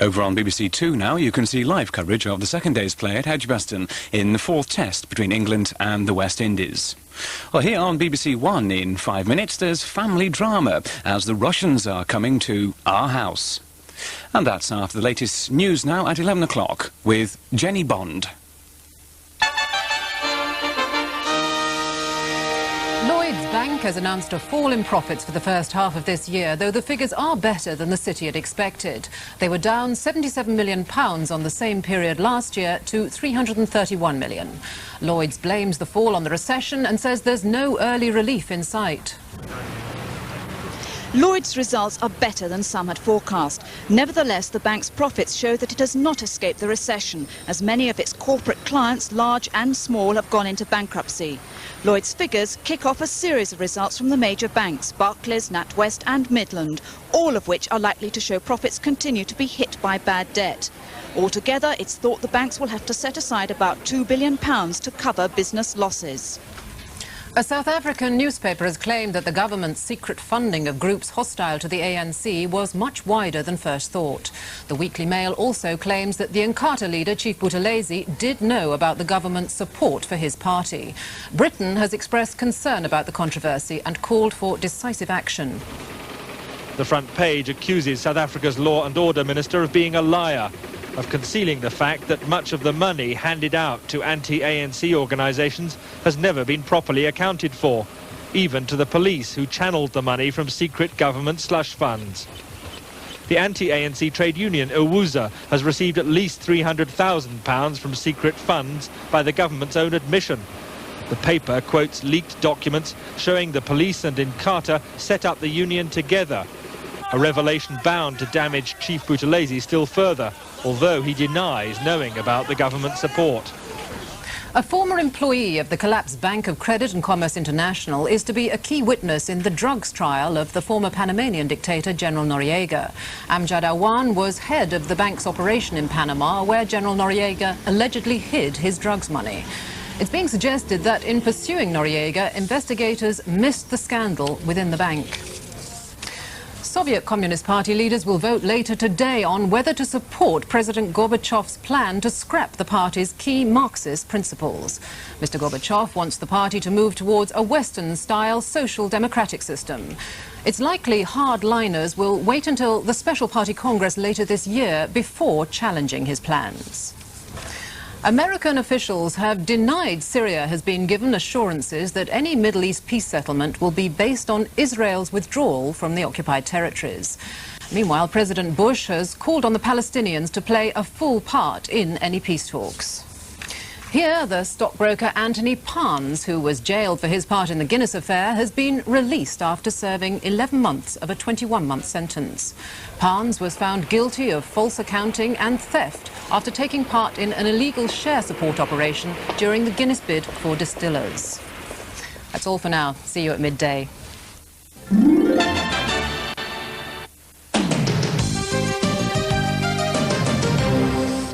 Over on BBC Two now, you can see live coverage of the second day's play at Edgbaston in the fourth test between England and the West Indies. Well, here on BBC One in 5 minutes, there's family drama as the Russians are coming to our house. And that's after the latest news now at 11 o'clock with Jenny Bond. Lloyds Bank has announced a fall in profits for the first half of this year, though the figures are better than the city had expected. They were down £77 million on the same period last year to £331 million. Lloyds blames the fall on the recession and says there's no early relief in sight. Lloyds' results are better than some had forecast. Nevertheless, the bank's profits show that it has not escaped the recession, as many of its corporate clients, large and small, have gone into bankruptcy. Lloyds' figures kick off a series of results from the major banks, Barclays, NatWest and Midland, all of which are likely to show profits continue to be hit by bad debt. Altogether, it's thought the banks will have to set aside about £2 billion to cover business losses. A South African newspaper has claimed that the government's secret funding of groups hostile to the ANC was much wider than first thought. The Weekly Mail also claims that the Inkatha leader, Chief Buthelezi, did know about the government's support for his party. Britain has expressed concern about the controversy and called for decisive action. The front page accuses South Africa's Law and Order Minister of being a liar, of concealing the fact that much of the money handed out to anti-ANC organisations has never been properly accounted for, even to the police who channelled the money from secret government slush funds. The anti-ANC trade union Uwuza has received at least £300,000 from secret funds by the government's own admission. The paper quotes leaked documents showing the police and Inkatha set up the union together, a revelation bound to damage Chief Buthelezi still further, although he denies knowing about the government support. A former employee of the collapsed Bank of Credit and Commerce International is to be a key witness in the drugs trial of the former Panamanian dictator General Noriega. Amjad Awan was head of the bank's operation in Panama, where General Noriega allegedly hid his drugs money. It's being suggested that in pursuing Noriega, investigators missed the scandal within the bank. Soviet Communist Party leaders will vote later today on whether to support President Gorbachev's plan to scrap the party's key Marxist principles. Mr. Gorbachev wants the party to move towards a Western-style social democratic system. It's likely hardliners will wait until the Special Party Congress later this year before challenging his plans. American officials have denied Syria has been given assurances that any Middle East peace settlement will be based on Israel's withdrawal from the occupied territories. Meanwhile, President Bush has called on the Palestinians to play a full part in any peace talks. Here, the stockbroker Anthony Parnes, who was jailed for his part in the Guinness affair, has been released after serving 11 months of a 21-month sentence. Parnes was found guilty of false accounting and theft after taking part in an illegal share support operation during the Guinness bid for distillers. That's all for now. See you at midday.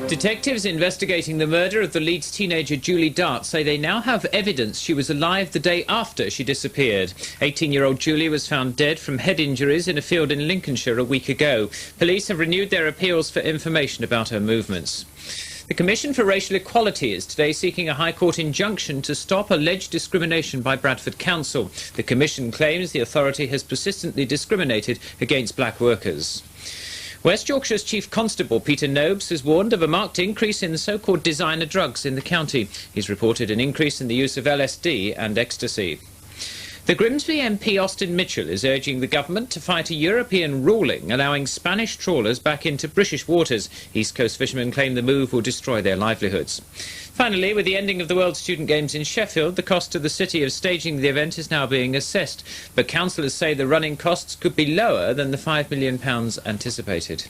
Detectives investigating the murder of the Leeds teenager Julie Dart say they now have evidence she was alive the day after she disappeared. 18-year-old Julie was found dead from head injuries in a field in Lincolnshire a week ago. Police have renewed their appeals for information about her movements. The Commission for Racial Equality is today seeking a High Court injunction to stop alleged discrimination by Bradford Council. The Commission claims the authority has persistently discriminated against black workers. West Yorkshire's Chief Constable Peter Nobes has warned of a marked increase in so-called designer drugs in the county. He's reported an increase in the use of LSD and ecstasy. The Grimsby MP Austin Mitchell is urging the government to fight a European ruling allowing Spanish trawlers back into British waters. East Coast fishermen claim the move will destroy their livelihoods. Finally, with the ending of the World Student Games in Sheffield, the cost to the city of staging the event is now being assessed. But councillors say the running costs could be lower than the £5 million anticipated.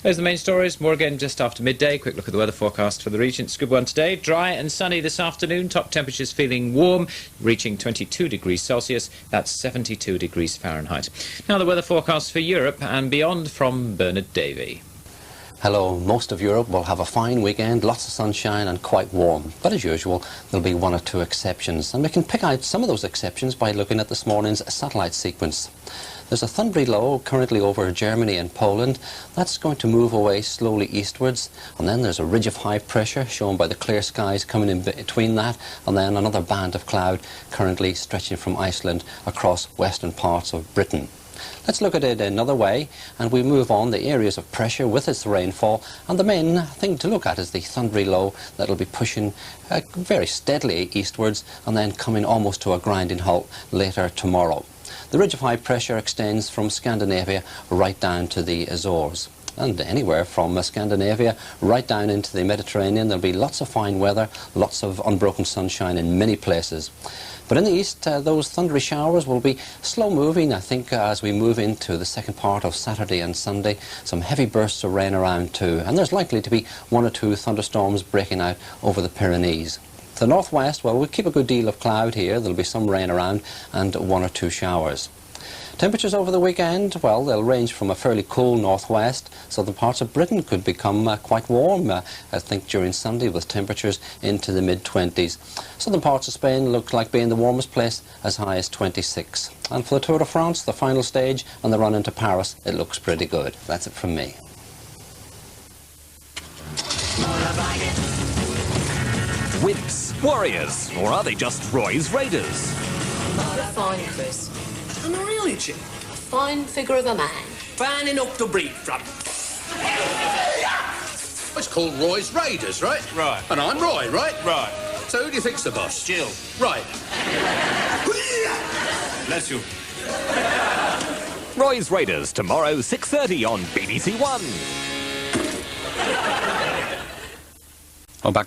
Those are the main stories. More again just after midday. Quick look at the weather forecast for the region. It's a good one today. Dry and sunny this afternoon. Top temperatures feeling warm, reaching 22 degrees Celsius. That's 72 degrees Fahrenheit. Now the weather forecast for Europe and beyond from Bernard Davey. Hello, most of Europe will have a fine weekend, lots of sunshine and quite warm. But as usual, there'll be one or two exceptions. And we can pick out some of those exceptions by looking at this morning's satellite sequence. There's a thundery low currently over Germany and Poland. That's going to move away slowly eastwards, and then there's a ridge of high pressure shown by the clear skies coming in between that, and then another band of cloud currently stretching from Iceland across western parts of Britain. Let's look at it another way, and we move on the areas of pressure with its rainfall, and the main thing to look at is the thundery low that'll be pushing very steadily eastwards and then coming almost to a grinding halt later tomorrow. The ridge of high pressure extends from Scandinavia right down to the Azores. And anywhere from Scandinavia right down into the Mediterranean, there'll be lots of fine weather, lots of unbroken sunshine in many places. But in the east, those thundery showers will be slow moving, I think, as we move into the second part of Saturday and Sunday. Some heavy bursts of rain around too, and there's likely to be 1 or 2 thunderstorms breaking out over the Pyrenees. To the northwest, well, we'll keep a good deal of cloud here. There'll be some rain around and 1 or 2 showers. Temperatures over the weekend, well, they'll range from a fairly cool northwest. Southern parts of Britain could become quite warm, I think, during Sunday, with temperatures into the mid-20s. Southern parts of Spain look like being the warmest place, as high as 26. And for the Tour de France, the final stage, and the run into Paris, it looks pretty good. That's it from me. Wimps, warriors, or are they just Roy's Raiders? Fine, Chris. I'm a really chip. A fine figure of a man. Fine enough to breed from. It's called Roy's Raiders, right? Right. And I'm Roy, right? Right. So who do you think's the boss? Jill. Right. Bless you. Roy's Raiders, tomorrow, 6:30 on BBC One. Well, back